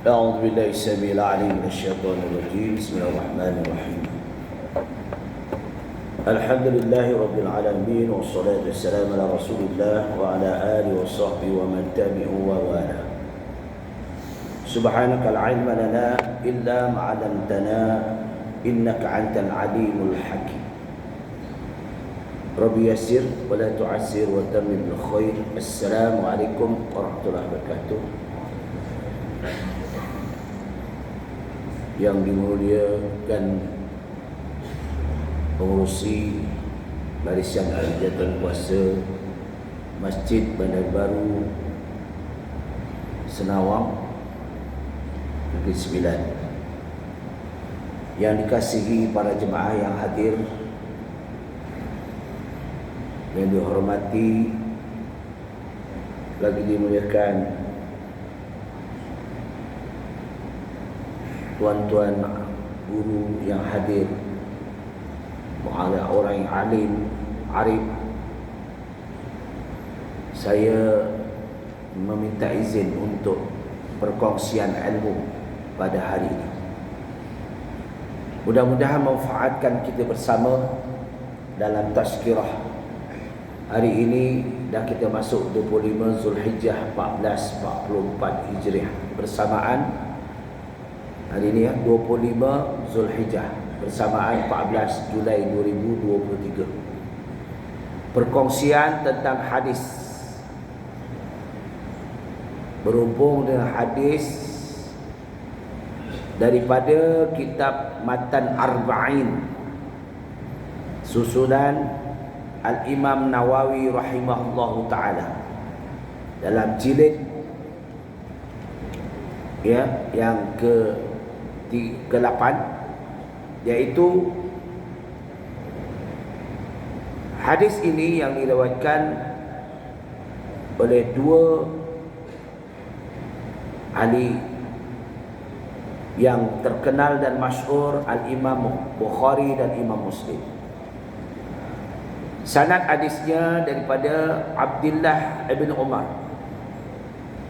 أعوذ بالله السميع العليم من الشيطان الرجيم. بسم الله الرحمن الرحيم. الحمد لله رب العالمين والصلاة والسلام على رسول الله وعلى آله وصحبه ومن تبعه ووالاه. سبحانك لا علم لنا إلا ما علمتنا إنك أنت العليم الحكيم. ربي يسر ولا تعسر وتمم بالخير. السلام عليكم ورحمة الله وبركاته. Yang dimuliakan pengurusi Barisan Kegiatan Puasa Masjid Bandar Baru Senawang Negeri Sembilan, yang dikasihi para jemaah yang hadir, yang dihormati lagi dimuliakan tuan-tuan guru yang hadir, orang yang alim, arif. Saya meminta izin untuk perkongsian ilmu pada hari ini. Mudah-mudahan memanfaatkan kita bersama dalam tazkirah. Hari ini dah kita masuk 25 Zulhijjah 1444 Hijriah, bersamaan hari ini 25 Zulhijjah bersamaan 14 Julai 2023. Perkongsian tentang hadis, berhubung dengan hadis daripada kitab Matan Arba'in susunan Al-Imam Nawawi rahimahullahu ta'ala, dalam jilid yang ke-8, iaitu hadis ini yang diriwayatkan oleh dua ahli yang terkenal dan masyhur, Al-Imam Bukhari dan Imam Muslim. Sanad hadisnya daripada Abdullah ibn Umar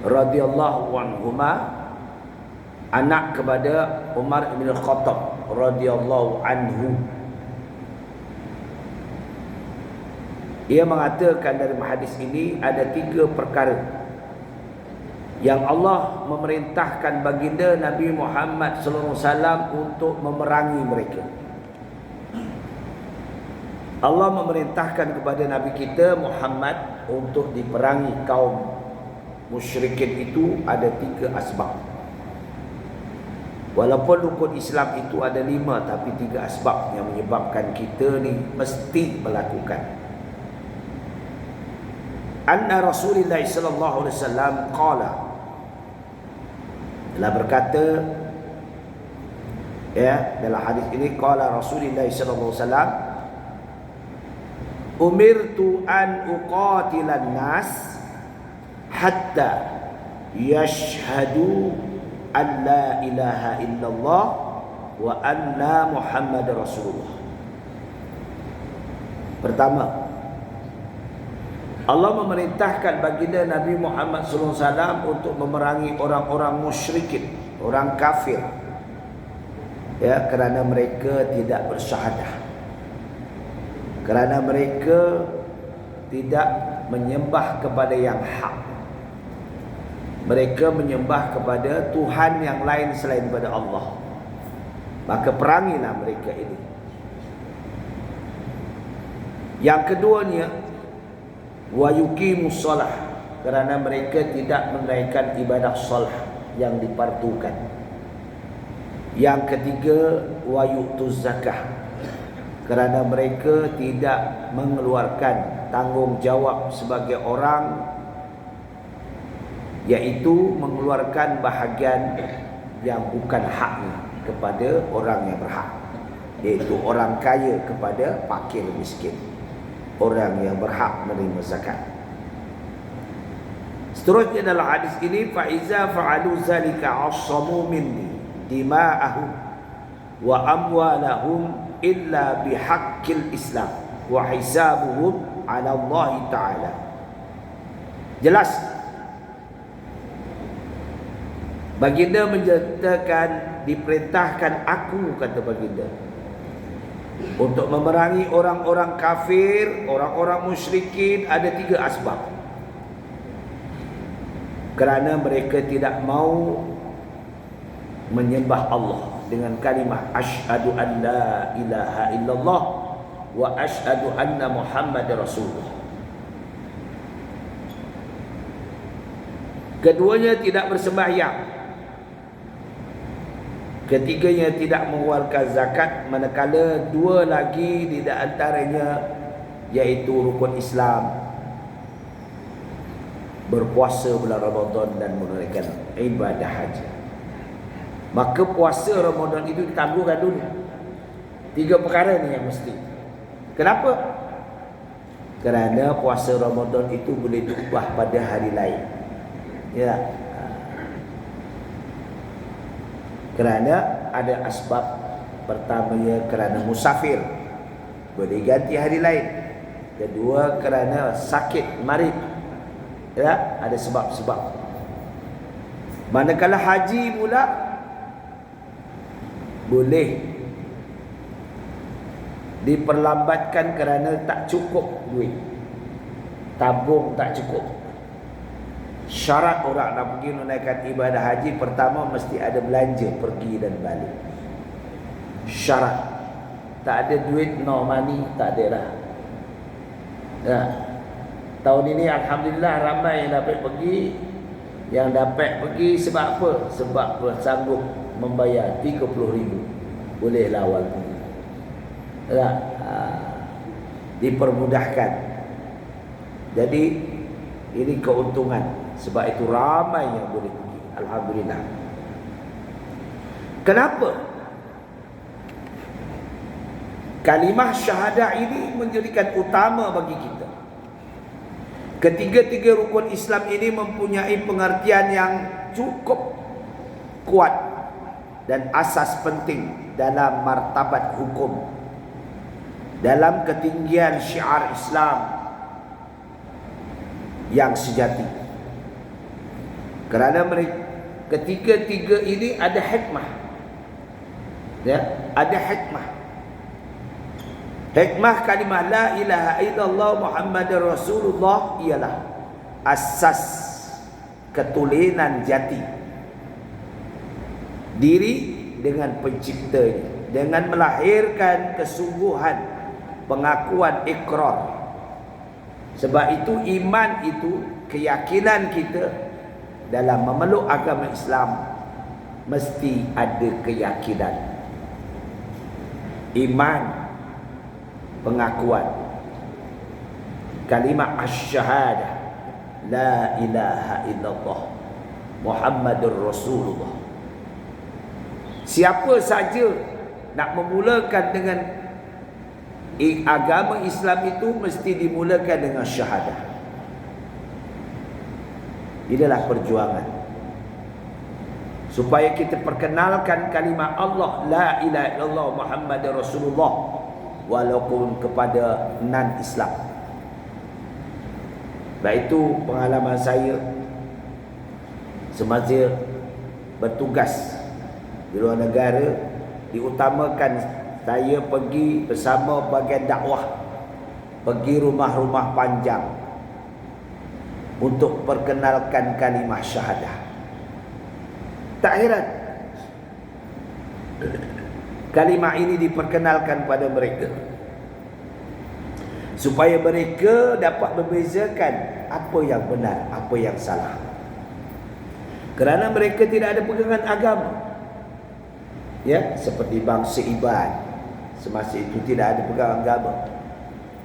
radhiyallahu anhuma, anak kepada Umar bin Khattab radhiyallahu anhu. Ia mengatakan dalam hadis ini ada 3 perkara yang Allah memerintahkan baginda Nabi Muhammad sallallahu alaihi wasallam untuk memerangi mereka. Allah memerintahkan kepada Nabi kita Muhammad untuk diperangi kaum musyrikin. Itu ada 3 asbab. Walaupun rukun Islam itu ada 5, tapi 3 asbab yang menyebabkan kita ni mesti melakukan. Anna Rasulullah sallallahu alaihi wasallam qala, telah berkata dalam hadis ini, qala Rasulullah sallallahu alaihi wasallam, umirtu an uqatilan nas hatta yashhadu an la ilaha illallah wa anna Muhammad Rasulullah. Pertama, Allah memerintahkan baginda Nabi Muhammad sallallahu alaihi wasallam untuk memerangi orang-orang musyrikin, orang kafir, kerana mereka tidak bersyahadah, kerana mereka tidak menyembah kepada yang hak. Mereka menyembah kepada Tuhan yang lain selain daripada Allah. Maka perangilah mereka ini. Yang keduanya, wa yuqimus shalah, kerana mereka tidak menunaikan ibadah solat yang difardukan. Yang ketiga, wa yu'tuz zakah, kerana mereka tidak mengeluarkan tanggungjawab sebagai orang, iaitu mengeluarkan bahagian yang bukan haknya kepada orang yang berhak, iaitu orang kaya kepada fakir miskin, orang yang berhak menerima zakat. Seterusnya dalam hadis ini, fa iza fa'alu zalika asamu minni dima'ahum wa amwalahum illa bihaqqil Islam wa hisabuhum 'ala Allah Ta'ala. Jelas Baginda menyatakan, diperintahkan aku, kata baginda, untuk memerangi orang-orang kafir, orang-orang musyrikin. Ada 3 asbab. Kerana mereka tidak mau menyembah Allah dengan kalimah asyhadu an la ilaha illallah wa asyhadu anna Muhammadar Rasulullah. Keduanya tidak bersembahyang. Ketiganya tidak mengeluarkan zakat, manakala 2 lagi di antaranya, iaitu rukun Islam, berpuasa bulan Ramadan dan menunaikan ibadah haji. Maka puasa Ramadan itu ditangguhkan dulu. 3 perkara ni yang mesti. Kenapa? Kerana puasa Ramadan itu boleh diubah pada hari lain. Ya. Kerana ada asbab. Pertamanya kerana musafir, boleh ganti hari lain. Kedua, kerana sakit, marid. Ya, ada sebab-sebab. Manakala haji pula, boleh diperlambatkan kerana tak cukup duit, tabung tak cukup. Syarat orang nak pergi menunaikan ibadah haji, pertama mesti ada belanja pergi dan balik. Syarat. Tak ada duit, no money, tak ada dah. Ya. Tahun ini alhamdulillah ramai yang dapat pergi. Yang dapat pergi sebab apa? Sebab bersanggup membayar 30,000. Boleh lah awal pergi. Ya. Dipermudahkan. Jadi ini keuntungan. Sebab itu ramai yang boleh pergi. Alhamdulillah. Kenapa? Kalimah syahadah ini menjadikan utama bagi kita. Ketiga-tiga rukun Islam ini mempunyai pengertian yang cukup kuat dan asas penting dalam martabat hukum, dalam ketinggian syiar Islam yang sejati. Kerana mereka ketiga-tiga ini ada hikmah. Ya, ada hikmah. Hikmah kalimah la ilaha illallah Muhammadar Rasulullah ialah asas ketulinan jati diri dengan penciptanya, dengan melahirkan kesungguhan pengakuan ikrar. Sebab itu iman itu keyakinan kita dalam memeluk agama Islam mesti ada keyakinan, iman, pengakuan kalimah asyhadah la ilaha illallah Muhammadur Rasulullah. Siapa saja nak memulakan dengan agama Islam itu mesti dimulakan dengan syahadah. Inilah perjuangan supaya kita perkenalkan kalimah Allah la ilaha illallah Muhammadur Rasulullah walaupun kepada non-Islam. Baik itu pengalaman saya semasa bertugas di luar negara, diutamakan saya pergi bersama bahagian dakwah, pergi rumah-rumah panjang untuk perkenalkan kalimah syahadah. Tak heran kalimah ini diperkenalkan pada mereka supaya mereka dapat membezakan apa yang benar, apa yang salah. Kerana mereka tidak ada pegangan agama. Ya, seperti bangsa Iban semasa itu tidak ada pegangan agama.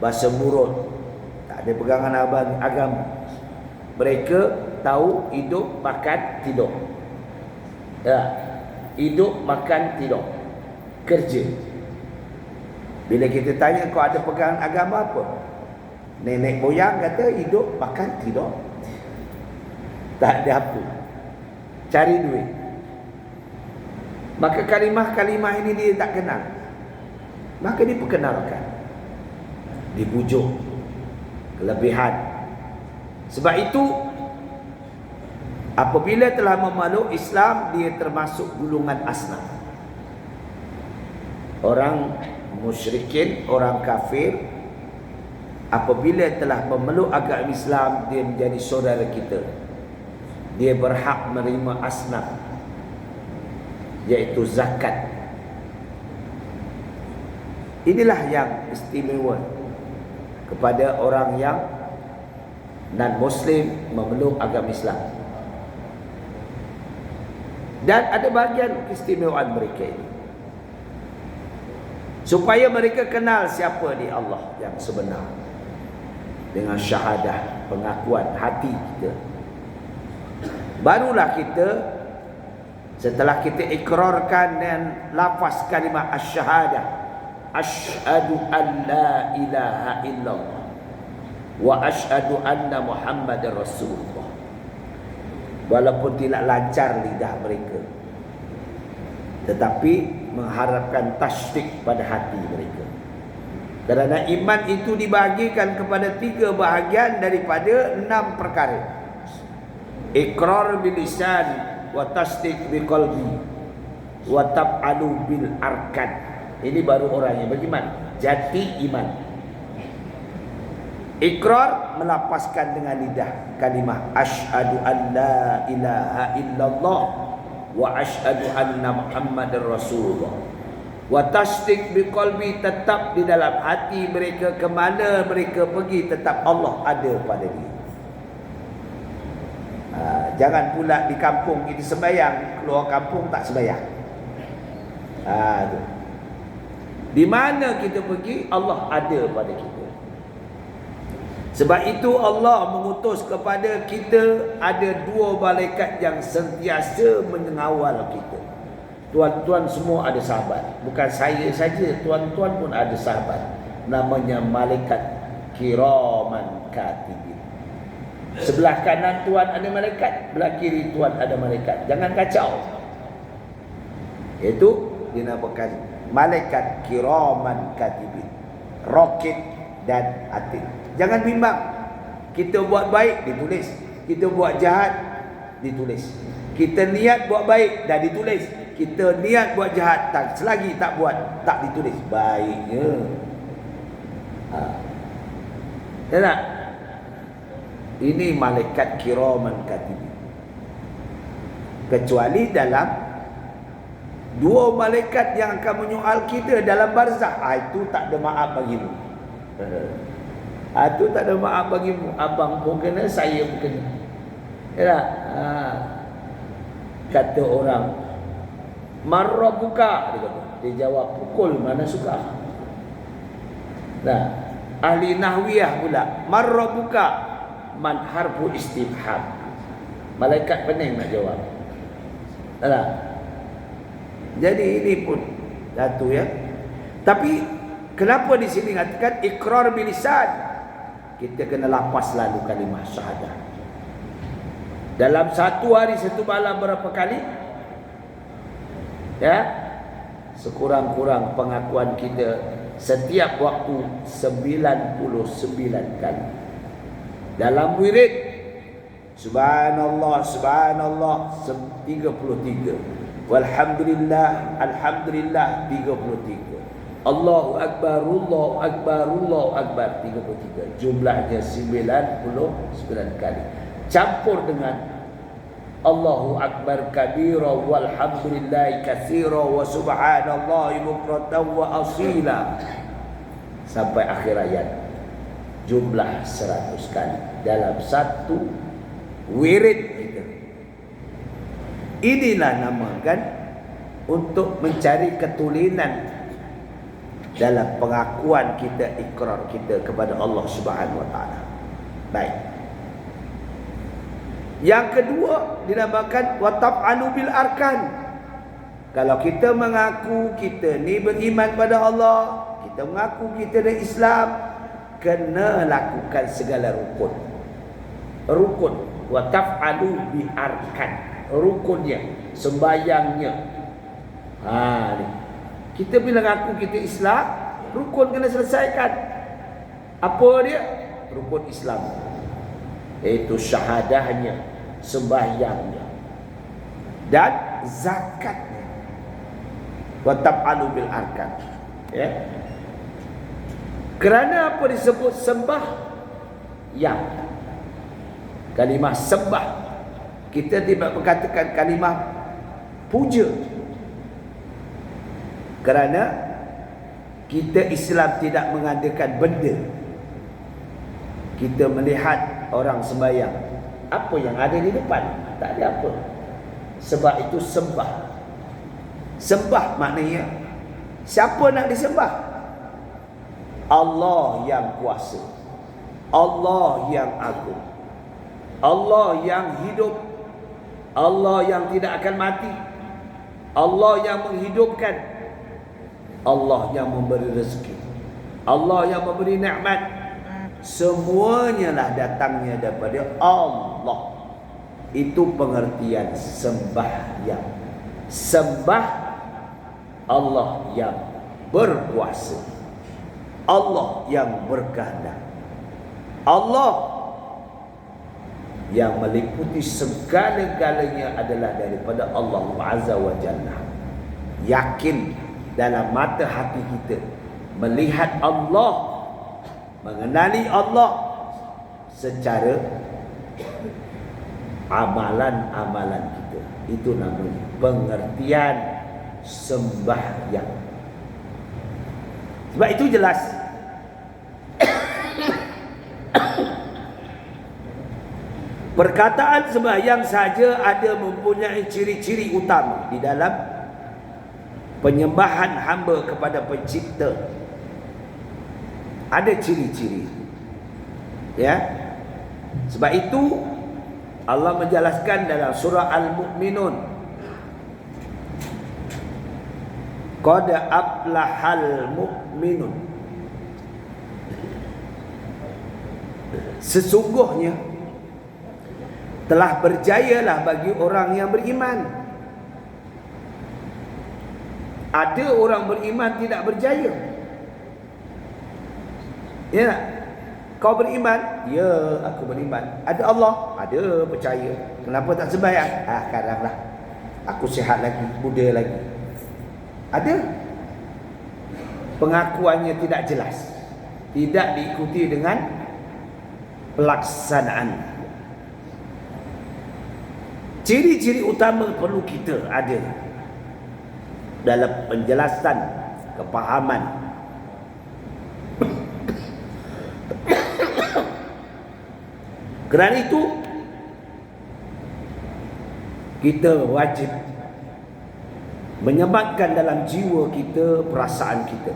Bahasa Murut tak ada pegangan agama. Mereka tahu hidup, makan, tidur. Ya, hidup, makan, tidur. Kerja. Bila kita tanya kau ada pegangan agama apa? Nenek moyang kata hidup, makan, tidur. Tak ada apa. Cari duit. Maka kalimah-kalimah ini dia tak kenal. Maka diperkenalkan. Dibujuk. Kelebihan. Sebab itu Apabila telah memeluk Islam, dia termasuk golongan asnaf. Orang musyrikin, orang kafir, apabila telah memeluk agama Islam, dia menjadi saudara kita. Dia berhak menerima asnaf, iaitu zakat. Inilah yang istimewa kepada orang yang non-Muslim memeluk agama Islam. Dan ada bahagian keistimewaan mereka ini, supaya mereka kenal siapa dia Allah yang sebenar, dengan syahadah, pengakuan hati kita. Barulah kita, setelah kita ikrarkan dan lafaz kalimah asy-syahadah, asyhadu an la ilaha illallah wa asyhadu anna Muhammadar Rasulullah, walaupun tidak lancar lidah mereka, tetapi mengharapkan tasdik pada hati mereka. Kerana iman itu dibahagikan kepada 3 bahagian daripada 6 perkara. Iqrar bil lisan, wa tasdik bil qalbi, wa tab'alu bil arkan. Ini baru orang yang beriman, jati iman. Iqrar, melapaskan dengan lidah kalimah asyhadu an la ilaha illallah wa asyhadu anna Muhammadar Rasulullah. Wa tasdik biqalbi, tetap di dalam hati mereka, ke mana mereka pergi tetap Allah ada pada dia. Jangan pula di kampung kita sembahyang, keluar kampung tak sembahyang. Di mana kita pergi, Allah ada pada kita. Sebab itu Allah mengutus kepada kita ada 2 malaikat yang sentiasa mengawal kita. Tuan-tuan semua ada sahabat. Bukan saya saja, tuan-tuan pun ada sahabat. Namanya malaikat kiraman katibin. Sebelah kanan tuan ada malaikat, belah kiri tuan ada malaikat. Jangan kacau. Itu dinamakan malaikat kiraman katibin, raqib dan atid. Jangan bimbang. Kita buat baik ditulis, kita buat jahat ditulis. Kita niat buat baik dah ditulis, kita niat buat jahat tak, selagi tak buat tak ditulis baiknya. Tak? Ini malaikat kiraman katibin. Kecuali dalam 2 malaikat yang akan menyoal kita dalam barzakh, itu tak ada maaf bagimu. Itu tak ada maaf bagimu. Abang pun kena, saya pun kena. Ya, kata orang, marrabuka, dia kata. Dia jawab, pukul mana suka. Nah, ahli nahwiyah pula, marrabuka, man harfu istifham. Malaikat pening nak jawab. Tak? Jadi ini pun satu ya. Tapi kenapa di sini katakan iqrar bil lisan? Kita kena lapas lalu kalimah syahadah. Dalam 1 hari 1 malam berapa kali? Ya. Sekurang-kurang pengakuan kita setiap waktu 99 kali. Dalam wirid subhanallah subhanallah 33, walhamdulillah alhamdulillah 33, Allahu akbar Allahu akbar Allahu akbar 33. Jumlahnya 99 kali. Campur dengan Allahu akbar kabira walhamdulillah katsira wa subhanallahi bukratan wa asila sampai akhir ayat. Jumlah 100 kali dalam 1 wirid kita. Inilah namakan untuk mencari ketulinan dalam pengakuan kita, ikrar kita kepada Allah Subhanahu wa taala. Baik. Yang kedua dinamakan wa tab'anu bil arkan. Kalau kita mengaku kita ni beriman pada Allah, kita mengaku kita ni Islam, kena lakukan segala rukun. Rukun wa taf'alu bi arkan. Rukunnya, sembayangnya. Ni. Kita bila ngaku kita Islam, rukun kena selesaikan. Apa dia? Rukun Islam. Iaitu syahadahnya, sembahyangnya dan zakatnya. Wa tab'alu bil arkan. Ya. Kerana apa disebut sembah? Yang kalimah sembah, kita tidak mengatakan kalimah puja, kerana kita Islam tidak mengadakan benda. Kita melihat orang sembahyang, apa yang ada di depan? Tak ada apa. Sebab itu sembah. Sembah maknanya siapa nak disembah? Allah yang kuasa, Allah yang agung, Allah yang hidup, Allah yang tidak akan mati, Allah yang menghidupkan, Allah yang memberi rezeki, Allah yang memberi nikmat. Semuanya lah datangnya daripada Allah. Itu pengertian sembahyang. Sembah Allah yang berkuasa, Allah yang berkehendak, Allah yang meliputi segala-galanya adalah daripada Allah Azza wa Jalla. Yakin dalam mata hati kita, melihat Allah, mengenali Allah secara amalan-amalan kita. Itu namanya pengertian sembahyang. Sebab itu jelas perkataan sembahyang saja ada mempunyai ciri-ciri utama di dalam penyembahan hamba kepada pencipta. Ada ciri-ciri. Ya. Sebab itu Allah menjelaskan dalam surah Al-Mu'minun, qad aflahal mu'minun. Sesungguhnya telah berjayalah bagi orang yang beriman. Ada orang beriman tidak berjaya. Ya, kau beriman? Ya, aku beriman. Ada Allah? Ada, percaya. Kenapa tak sembahyang? Sekaranglah aku sihat lagi, muda lagi. Ada. Pengakuannya tidak jelas, tidak diikuti dengan pelaksanaan. Ciri-ciri utama perlu kita ada dalam penjelasan kepahaman. Kerana itu kita wajib menyematkan dalam jiwa kita, perasaan kita.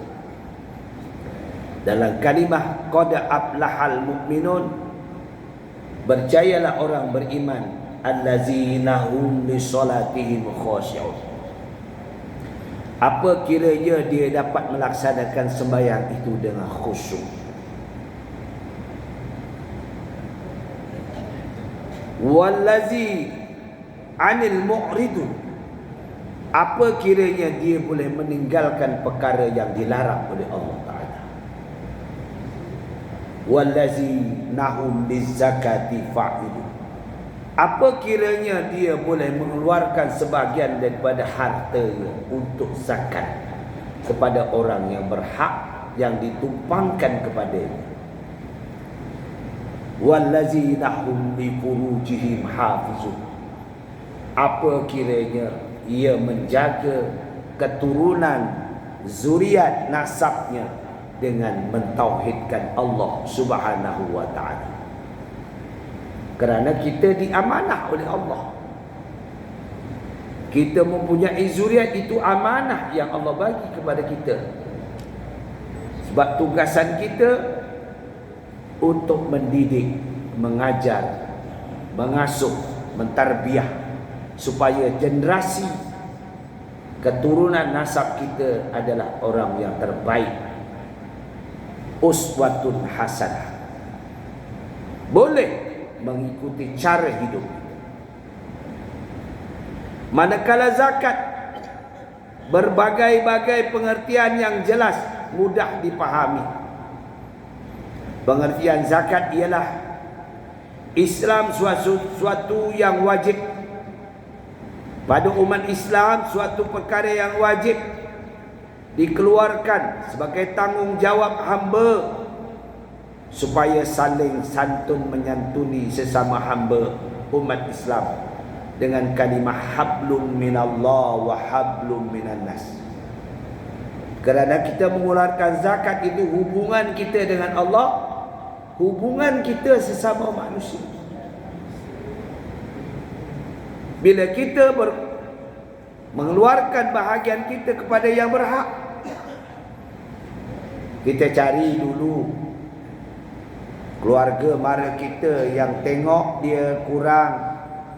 Dalam kalimah qad aflahal mu'minun, berjayalah orang beriman, allazina hum li salatihim khashi'un. Apa kiranya dia dapat melaksanakan sembahyang itu dengan khusyuk. Wallazi anil mu'ridun, apa kiranya dia boleh meninggalkan perkara yang dilarang oleh Allah Ta'ala. Wallazi nahum bizakati fa'ilun, apa kiranya dia boleh mengeluarkan sebahagian daripada hartanya untuk zakat kepada orang yang berhak, yang ditumpangkan kepadanya. Wallazina hum li furujihim hafizun, apa kiranya ia menjaga keturunan zuriat nasabnya dengan mentauhidkan Allah Subhanahu wa taala. Kerana kita diamanah oleh Allah. Kita mempunyai zuriat, itu amanah yang Allah bagi kepada kita. Sebab tugasan kita untuk mendidik, mengajar, mengasuh, mentarbiah, supaya generasi keturunan nasab kita adalah orang yang terbaik, uswatun hasanah, boleh mengikuti cara hidup. Manakala zakat, berbagai-bagai pengertian yang jelas, mudah dipahami. Pengertian zakat ialah Islam suatu yang wajib. Pada umat Islam suatu perkara yang wajib dikeluarkan sebagai tanggungjawab hamba supaya saling santun menyantuni sesama hamba umat Islam dengan kalimah hablum minallah wa hablum minannas. Kerana kita mengeluarkan zakat itu hubungan kita dengan Allah, hubungan kita sesama manusia. Bila kita mengeluarkan bahagian kita kepada yang berhak, kita cari dulu keluarga mara kita yang tengok dia kurang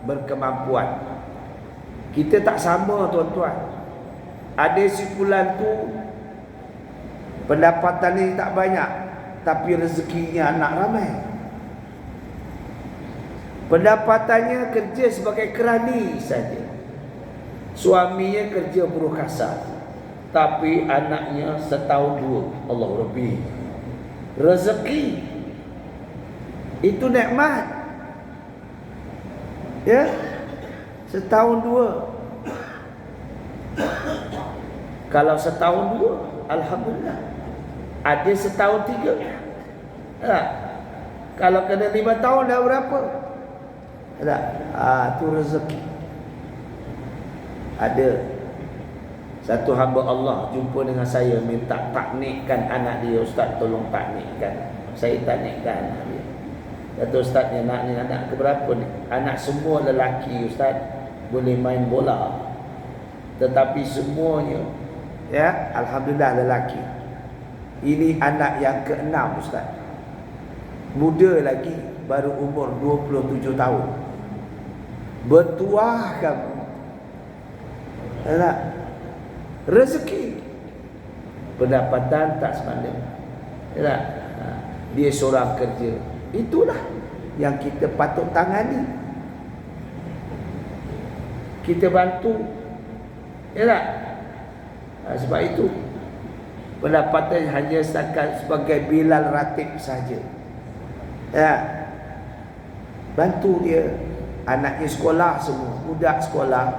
berkemampuan. Kita tak sama tuan-tuan. Ada simpulan tu pendapatan ni tak banyak, tapi rezekinya anak ramai. Pendapatannya kerja sebagai kerani saja. Suaminya kerja buruh kasar, tapi anaknya setahun dua. Allah Rabbi. Rezeki itu nikmat. Ya, setahun dua. Kalau setahun dua, alhamdulillah. Ada setahun tiga. Kalau kena 5 tahun dah berapa? Tu rezeki. Ada satu hamba Allah jumpa dengan saya, minta taknikkan anak dia. Ustaz, tolong taknikkan. Saya taknikkan anak dia. Kata ustaznya, nak ni anak keberapa ni? Anak semua lelaki ustaz, boleh main bola. Tetapi semuanya, ya, alhamdulillah lelaki. Ini anak yang ke-6 ustaz. Muda lagi, baru umur 27 tahun. Bertuah kamu. Tak? Rezeki. Pendapatan tak semandang. Tak? Dia seorang kerja. Itulah yang kita patut tangani. Kita bantu. Ya tak? Sebab itu pendapatan hanya setakat sebagai bilal ratib saja. Ya. Bantu dia. Anaknya sekolah semua, budak sekolah.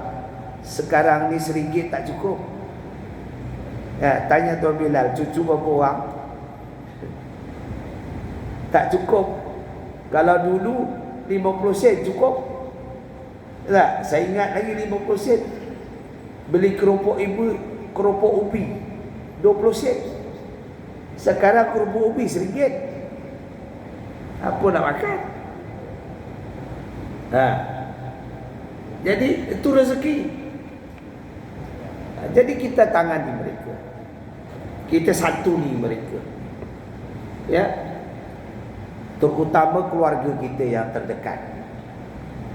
Sekarang ni RM1 tak cukup. Ya, tanya Tuan Bilal, cucu berapa orang? Tak cukup. Kalau dulu 50 sen cukup. Tak, saya ingat lagi 50 sen. Beli keropok ibu, keropok ubi 20 sen. Sekarang keropok ubi RM1. Apa nak makan? Jadi itu rezeki. Jadi kita tangani mereka. Kita santuni mereka. Ya. Terutama keluarga kita yang terdekat.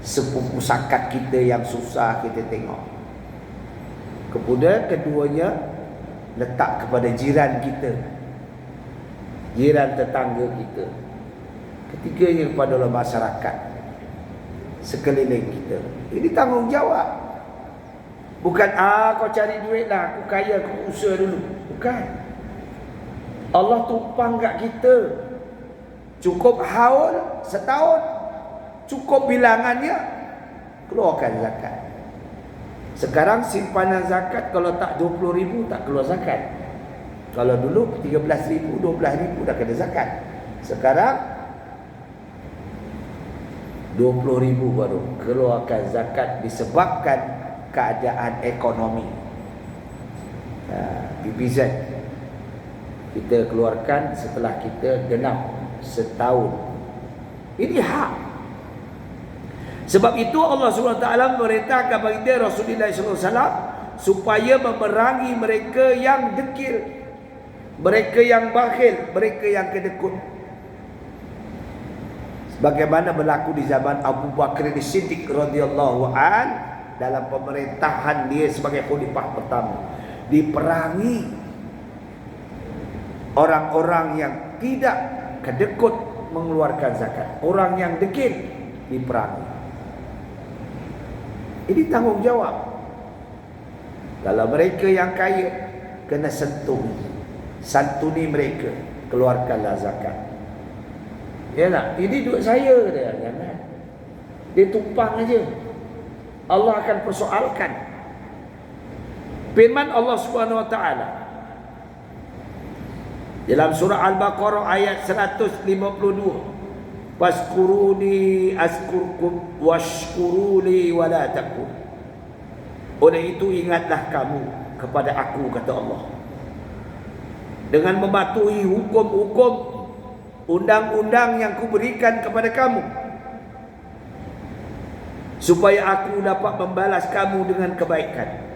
Sepupu sakat kita yang susah kita tengok. Kemudian keduanya, letak kepada jiran kita, jiran tetangga kita. Ketiganya kepada masyarakat sekeliling kita. Ini tanggungjawab. Bukan kau cari duit lah, aku kaya, aku usaha dulu. Bukan. Allah tumpang kat kita. Cukup haul setahun, cukup bilangannya, keluarkan zakat. Sekarang simpanan zakat kalau tak 20,000 tak keluar zakat. Kalau dulu 13,000, 12,000 dah kena zakat. Sekarang 20,000 baru keluarkan zakat disebabkan keadaan ekonomi. PPZ kita keluarkan setelah kita genap setahun. Ini hak. Sebab itu Allah SWT memerintahkan baginda Rasulullah SAW supaya memerangi mereka yang dekil, mereka yang bakhil, mereka yang kedekut. Sebagaimana berlaku di zaman Abu Bakar As-Siddiq radhiyallahu an dalam pemerintahan dia sebagai khalifah pertama. Diperangi orang-orang yang tidak kedekut mengeluarkan zakat. Orang yang dekil diperangi. Ini tanggungjawab. Kalau mereka yang kaya, kena sentuh, santuni mereka, keluarkanlah zakat. Ya tak? Ini duit saya dia. Jangan. Dia tumpang aja. Allah akan persoalkan. Firman Allah Subhanahu wa taala dalam surah Al-Baqarah ayat 152. Waskuruni askurkum washkuruli wala takfur. Oleh itu ingatlah kamu kepada aku, kata Allah, dengan mematuhi hukum-hukum undang-undang yang kuberikan kepada kamu, supaya aku dapat membalas kamu dengan kebaikan.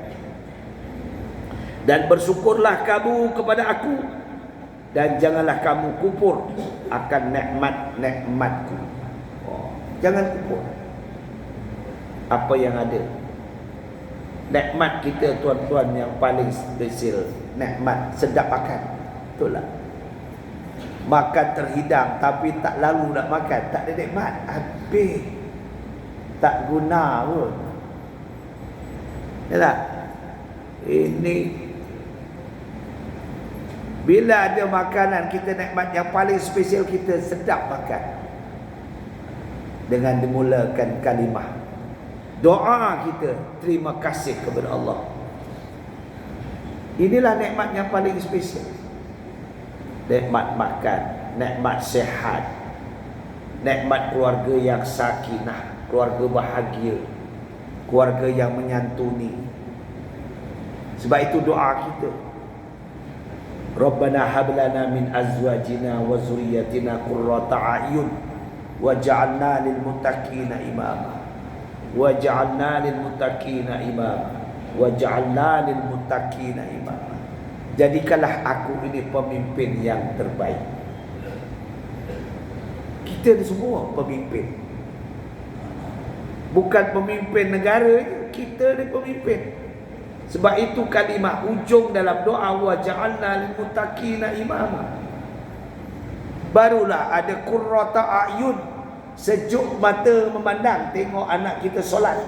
Dan bersyukurlah kamu kepada aku, dan janganlah kamu kufur akan nikmat-nikmatku. Jangan kufur apa yang ada. Nikmat kita tuan-tuan yang paling spesial, nikmat sedap makan. Betul tak? Makan terhidang tapi tak lalu nak makan, tak ada nikmat, habis, tak guna pun. Ya tak? Ini bila ada makanan kita, nikmat yang paling spesial kita, sedap makan, dengan dimulakan kalimah doa kita terima kasih kepada Allah. Inilah nikmat yang paling spesial. Nikmat makan, nikmat sehat, nikmat keluarga yang sakinah, keluarga bahagia, keluarga yang menyantuni. Sebab itu doa kita, Rabbana hab lana min azwajina wa zurriyyatina qurrata a'yun waj'alna lil muttaqina imama waj'alna lil muttaqina imama waj'alna lil muttaqina imama. Jadikanlah aku ini pemimpin yang terbaik. Kita ni semua pemimpin, bukan pemimpin negara, kita ni pemimpin. Sebab itu kalimah ujung dalam doa waj'alna lil muttaqina imama, barulah ada qurrata a'yun, sejuk mata memandang tengok anak kita solat.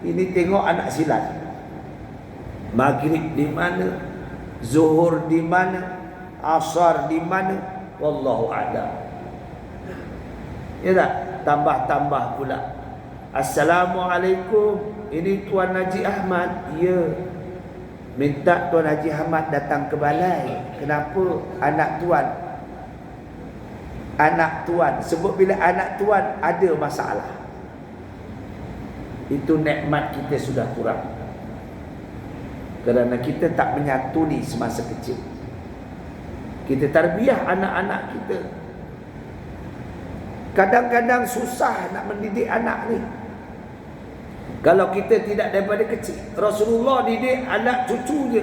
Ini tengok anak silat. Maghrib di mana, zuhur di mana, asar di mana, wallahu a'lam. Ya tak? Tambah-tambah pula, Assalamualaikum, ini Tuan Haji Ahmad. Ya, minta Tuan Haji Ahmad datang ke balai. Kenapa? Anak tuan, sebut bila anak tuan ada masalah, itu nikmat kita sudah kurang, kerana kita tak menyantuni semasa kecil. Kita tarbiyah anak-anak kita. Kadang-kadang susah nak mendidik anak ni. Kalau kita tidak daripada kecil, Rasulullah didik anak cucunya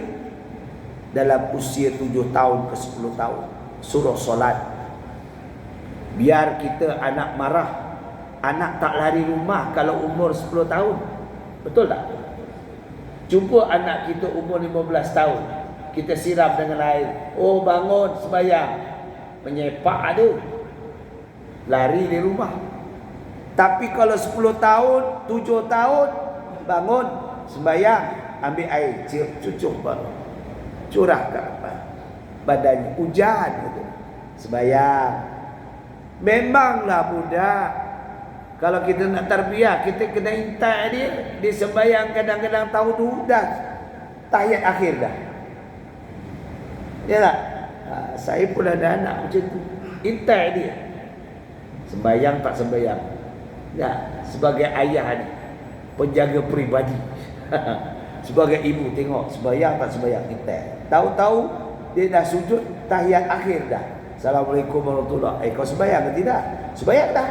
dalam usia 7 tahun ke 10 tahun, suruh solat. Biar kita anak marah, anak tak lari rumah kalau umur 10 tahun. Betul tak? Jumpa anak kita umur 15 tahun, kita siram dengan air. Oh, bangun sembahyang. Menyepak ada, lari di rumah. Tapi kalau 10 tahun, 7 tahun, bangun sembahyang, ambil air, cucuk baru, curah ke badannya, hujan gitu, sembahyang. Memanglah budak, kalau kita nak tarbiyah, kita kena intai dia sembahyang. Kadang-kadang tahu dah tahiyat akhir dah. Ya tak? Saya pun ada anak macam tu, intai dia sembahyang tak sembahyang. Ya, sebagai ayah ni, penjaga peribadi sebagai ibu tengok sembahyang tak sembahyang, intai. Tahu-tahu dia dah sujud tahiyat akhir dah. Assalamualaikum warahmatullahi. Kau sembahyang ke tidak? Sembahyang dah.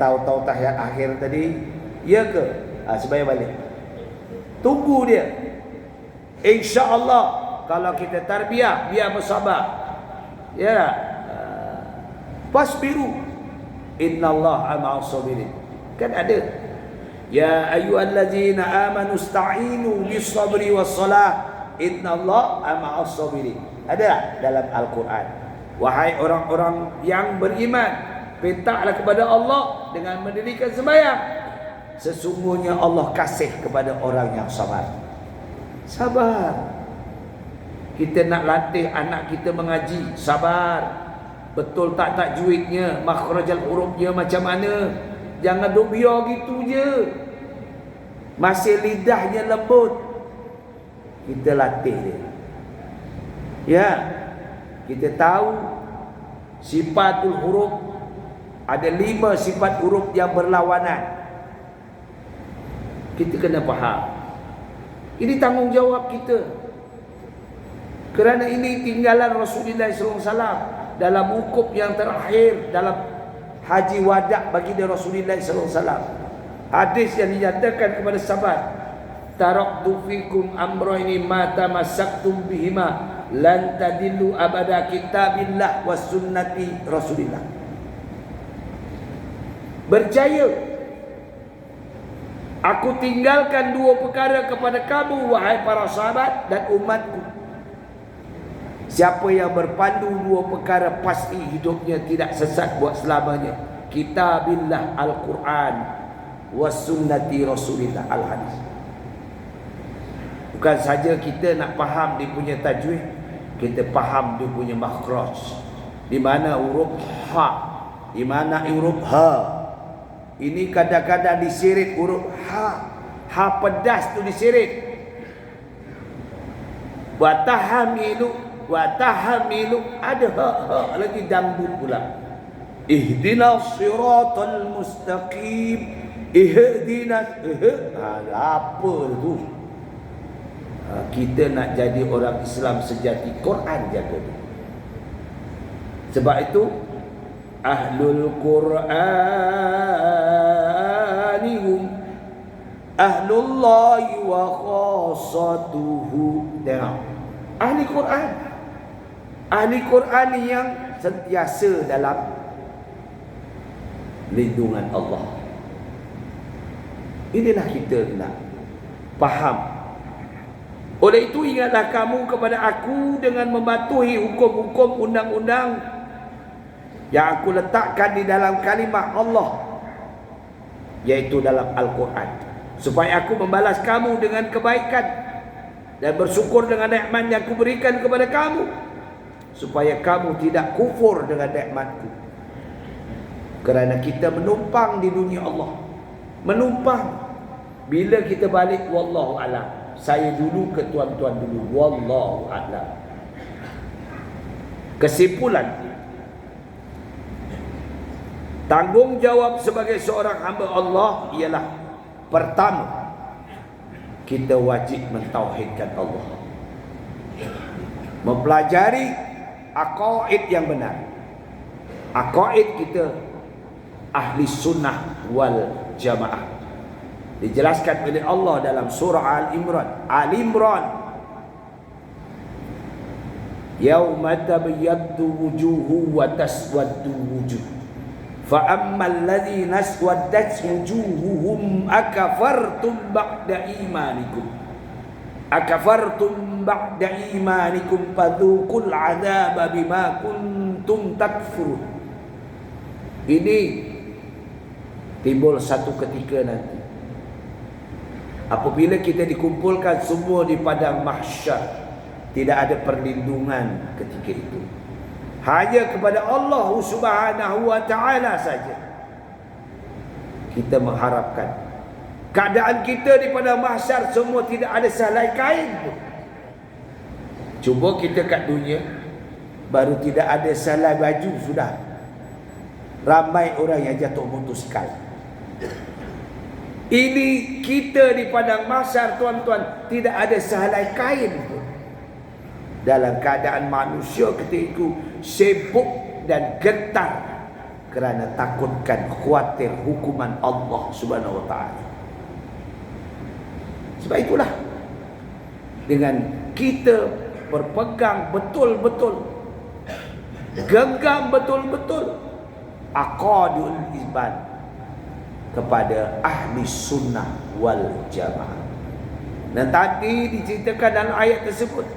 Tahu-tahu tahiyat akhir tadi, ya ke? Sembahyang balik. Tunggu dia. InsyaAllah kalau kita tarbiyah, biar bersabar. Ya. Fasbiru, innallaha ma'as sabirin. Kan ada, ya ayyuhallazina amanu ista'inu bis-sabri was-salah innallaha ma'as sabirin. Ada dalam Al-Quran. Wahai orang-orang yang beriman, pintalah kepada Allah dengan mendirikan sembahyang. Sesungguhnya Allah kasih kepada orang yang sabar. Sabar. Kita nak latih anak kita mengaji, sabar. betul tak tajwidnya, makhrajal hurufnya macam mana. Jangan duk biar gitu je. Masih lidahnya lembut, kita latih dia. Ya, kita tahu sifatul huruf, ada 5 sifat huruf yang berlawanan. Kita kena faham. Ini tanggungjawab kita. Kerana ini tinggalan Rasulullah SAW dalam wukuf yang terakhir, dalam haji wada' baginda Rasulullah SAW. Hadis yang dinyatakan kepada sahabat, taraktu fikum amrayni ma tamassaktum bihima lan tadillu abada, kitabillah was sunnati Rasulillah. Berjaya, aku tinggalkan 2 perkara kepada kamu, wahai para sahabat dan umatku. Siapa yang berpandu 2 perkara, pasti hidupnya tidak sesat buat selamanya. Kitabillah Al-Quran was sunnati Rasulillah Al-Hadis. Bukan saja kita nak faham dia punya tajwid, kita faham dia punya makhraj. Di mana huruf ha, di mana huruf ha. Ini kadang-kadang disirit huruf ha. Ha pedas tu disirit. Wa tahamilu, wa tahamilu, ada ha lagi dangdut pula. Ihdinas siratal mustaqim. Ihdinas, apa tu? Kita nak jadi orang Islam sejati, Quran jaga tu. Sebab itu ahlul Quranihum ahlullahi wa khassatuhu. Tengok, ahli Quran, ahli Quran yang sentiasa dalam lindungan Allah. Inilah kita nak faham. Oleh itu ingatlah kamu kepada aku dengan mematuhi hukum-hukum undang-undang yang aku letakkan di dalam kalimah Allah, yaitu dalam Al-Quran, supaya aku membalas kamu dengan kebaikan dan bersyukur dengan nikmat yang aku berikan kepada kamu, supaya kamu tidak kufur dengan nikmatku. Kerana kita menumpang di dunia Allah, menumpang. Bila kita balik, wallahu a'lam. Saya dulu ke tuan-tuan dulu, wallahu a'lam. Kesimpulan, tanggungjawab sebagai seorang hamba Allah ialah, pertama, kita wajib mentauhidkan Allah, mempelajari aqaid yang benar. Aqaid kita ahli sunnah wal jamaah, dijelaskan oleh Allah dalam surah Al-Imran. Yauma tabyaddu wujuhu wa taswaddu wujuh. Fa ammal ladzina aswaddat wujuhuhum akafartum ba'da imanikum. Akafartum ba'da imanikum fadhuqul 'adzaba bima kuntum takfurun. Ini timbul satu ketika nanti, apabila kita dikumpulkan semua di padang mahsyar, tidak ada perlindungan ketika itu. Hanya kepada Allah Subhanahu wa ta'ala saja kita mengharapkan. Keadaan kita di padang mahsyar semua tidak ada sehelai kain pun. Cuba kita kat dunia, baru tidak ada sehelai baju sudah ramai orang yang jatuh motosikal. Ini kita di padang mahsyar, tuan-tuan, tidak ada sehelai kain pun. Dalam keadaan manusia ketika itu sibuk dan getar kerana takutkan, khawatir hukuman Allah Subhanahu wa ta'ala. Sebab itulah, dengan kita berpegang betul-betul, genggam betul-betul aqadul iman kepada ahli sunnah wal jamaah. Dan tadi diceritakan dalam ayat tersebut,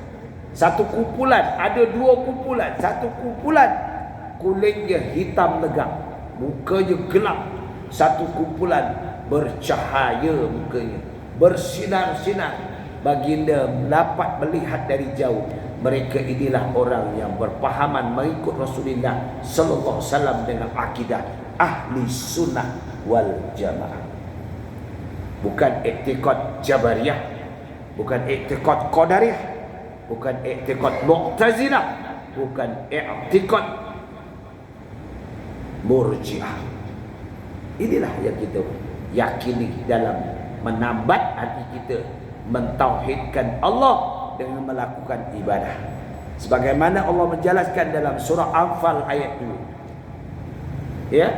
satu kumpulan, ada 2 kumpulan. Satu kumpulan kulitnya hitam legam, mukanya gelap. Satu kumpulan bercahaya mukanya, bersinar-sinar. Baginda dapat melihat dari jauh Mereka inilah orang yang berpahaman mengikut Rasulullah sallallahu alaihi wasallam dengan akidah ahli sunnah wal jamaah. Bukan i'tiqad Jabariyah, bukan i'tiqad Qadariyah, bukan i'tiqad Mu'tazilah, bukan i'tiqad Murji'ah. Inilah yang kita yakini dalam menambat hati kita mentauhidkan Allah dengan melakukan ibadah. Sebagaimana Allah menjelaskan dalam surah Anfal ayat 2. Ya.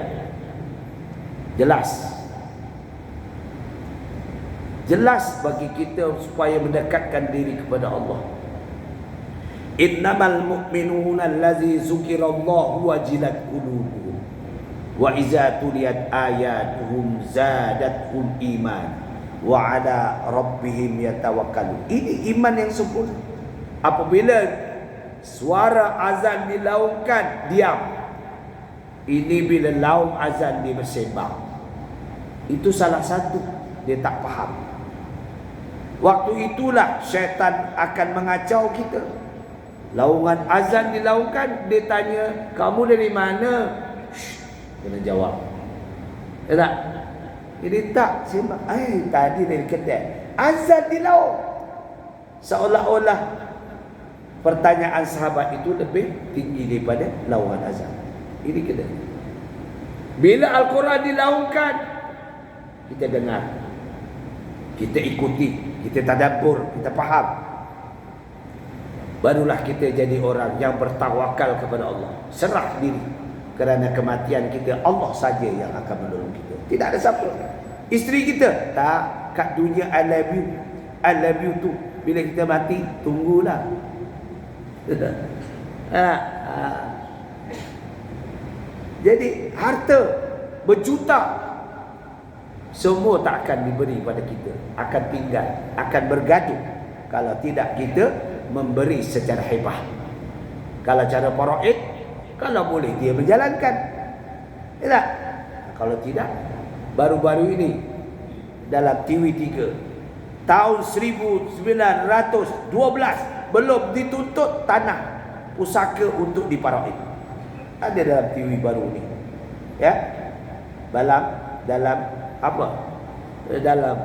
Jelas bagi kita supaya mendekatkan diri kepada Allah. Innamal mu'minuna allazi zukirallahu wajilat qulubuhum wa iza tuliyat ayatuhum zadatuhum iman wa ala rabbihim yatawakkalun. Ini iman yang sempurna. Apabila suara azan dilaungkan, diam. Ini bila laung azan dia bersembang. Itu salah satu dia tak faham. Waktu itulah syaitan akan mengacau kita. Laungan azan dilaungkan, dia tanya, kamu dari mana? Kena jawab. Tak? Jadi tak sembang. Tadi dari kedai azan dilaung. Seolah-olah pertanyaan sahabat itu lebih tinggi daripada laungan azan. Ini kedai. Bila Al-Quran dilaungkan, kita dengar, kita ikuti, kita tadabbur, kita faham. Barulah kita jadi orang yang bertawakal kepada Allah. Serah diri. Kerana kematian kita, Allah saja yang akan menolong kita. Tidak ada siapa. Isteri kita, tak, kat dunia I love you. I love you tu. Bila kita mati, tunggulah. Jadi harta berjuta semua tak akan diberi pada kita. Akan tinggal, akan bergaduh. Kalau tidak kita memberi secara hebah. Kalau cara faraid, kalau boleh dia menjalankan. Tak? Kalau tidak, baru-baru ini dalam TV3 tahun 1912 belum dituntut tanah pusaka untuk diparaid. Ada dalam TV baru ni. Ya. Dalam apa? Dalam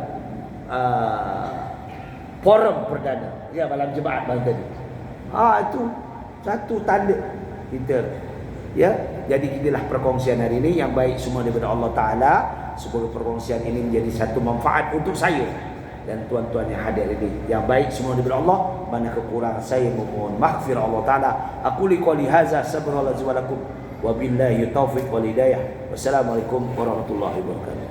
forum perdana. Ya, malam Jumaat malam tadi. Itu satu tanda kita. Ya, jadi inilah perkongsian hari ini yang baik semua daripada Allah Taala. Semoga perkongsian ini menjadi satu manfaat untuk saya dan tuan-tuan yang hadir ini. Yang baik semua daripada Allah, mana kekurangan saya mohon maghfirah Allah Taala. Aku liqali hadza sabra lakum wa billahi taufiq wal hidayah. Wassalamualaikum warahmatullahi wabarakatuh.